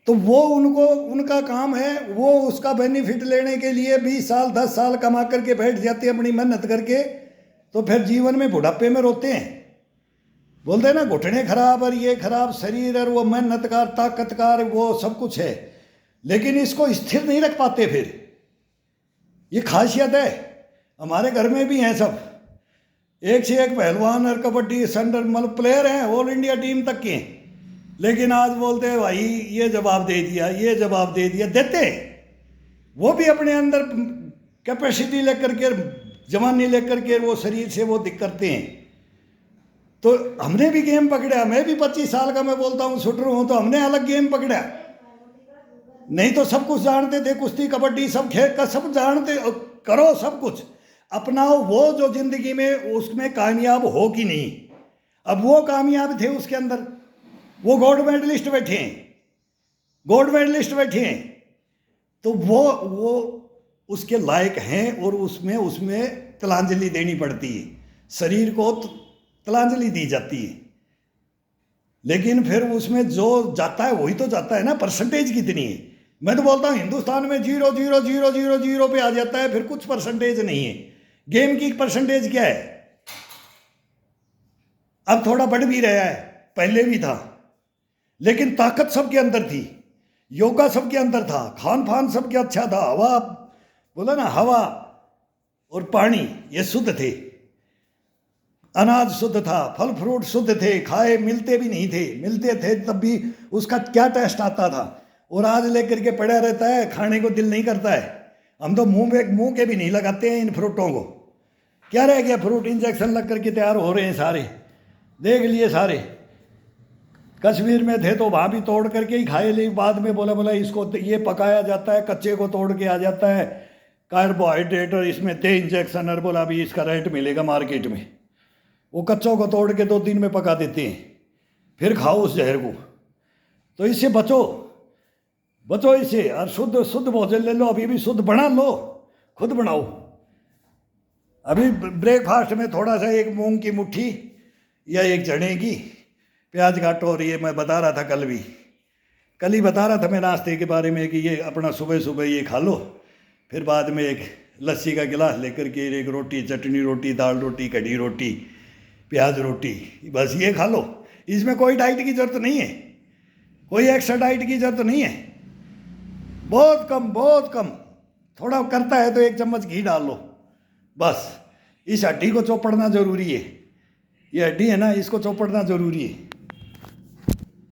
तो वो उनका काम है, वो उसका बेनिफिट लेने के लिए 20 साल 10 साल कमा करके बैठ जाते हैं अपनी मेहनत करके, तो फिर जीवन में बुढ़ापे में रोते हैं। बोलते हैं ना घुटने खराब और ये खराब शरीर और वो मेहनतकार ताकतकार वो सब कुछ है, लेकिन इसको स्थिर नहीं रख पाते। फिर ये खासियत है। हमारे घर में भी हैं सब, एक से एक पहलवान और कबड्डी सेंटर मतलब प्लेयर हैं, ऑल इंडिया टीम तक के, लेकिन आज बोलते हैं भाई ये जवाब दे दिया, ये जवाब दे दिया। देते वो भी अपने अंदर कैपेसिटी लेकर के, जवानी लेकर के वो शरीर से वो करते हैं। तो हमने भी गेम पकड़ा, मैं भी 25 साल का, मैं बोलता हूँ शूटर हूँ, तो हमने अलग गेम पकड़ा। नहीं तो सब कुछ जानते थे, कुश्ती कबड्डी सब खेल का सब जानते, करो सब कुछ अपनाओ, वो जो जिंदगी में उसमें कामयाब हो कि नहीं। अब वो कामयाब थे उसके अंदर, वो गोल्ड मेडलिस्ट बैठे हैं, गोल्ड मेडलिस्ट बैठे हैं, तो वो उसके लायक हैं। और उसमें तिलांजलि देनी पड़ती है, शरीर को तिलांजलि दी जाती है। लेकिन फिर उसमें जो जाता है वही तो जाता है ना, परसेंटेज कितनी है। मैं तो बोलता हूँ हिंदुस्तान में 0.0000 पे आ जाता है, फिर कुछ परसेंटेज नहीं है। गेम की परसेंटेज क्या है? अब थोड़ा बढ़ भी रहा है, पहले भी था, लेकिन ताकत सबके अंदर थी, योगा सबके अंदर था, खान पान सबके अच्छा था, हवा बोला ना, हवा और पानी ये शुद्ध थे, अनाज शुद्ध था, फल फ्रूट शुद्ध थे, खाए मिलते भी नहीं थे, मिलते थे तब भी उसका क्या टेस्ट आता था। और आज लेकर के पड़ा रहता है, खाने को दिल नहीं करता है। हम तो मुंह के भी नहीं लगाते हैं इन फ्रूटों को। क्या रह गया? फ्रूट इंजेक्शन लग करके तैयार हो रहे हैं सारे, देख लिए सारे। कश्मीर में थे तो वहाँ भी तोड़ करके ही खाए, लेकिन बाद में बोला इसको ये पकाया जाता है, कच्चे को तोड़ के आ जाता है कार्बोहाइड्रेट और इसमें थे इंजेक्शन, और बोला अभी इसका रेट मिलेगा मार्केट में। वो कच्चों को तोड़ के 2 दिन में पका देते हैं, फिर खाओ उस जहर को। तो इससे बचो इससे, और शुद्ध भोजन ले लो। अभी भी शुद्ध बना लो, खुद बनाओ। अभी ब्रेकफास्ट में थोड़ा सा एक मूंग की मुट्ठी या एक चने की प्याज काटो, और ये मैं बता रहा था कल ही बता रहा था मैं नाश्ते के बारे में कि ये अपना सुबह सुबह ये खा लो, फिर बाद में एक लस्सी का गिलास लेकर के एक रोटी, चटनी रोटी, दाल रोटी, कढ़ी रोटी, प्याज रोटी, बस ये खा लो। इसमें कोई डाइट की ज़रूरत नहीं है, कोई एक्स्ट्रा डाइट की ज़रूरत नहीं है। बहुत कम थोड़ा करता है तो 1 चम्मच घी डाल लो बस। इस हड्डी को चौपड़ना ज़रूरी है, ये हड्डी है ना, इसको चौपड़ना ज़रूरी है।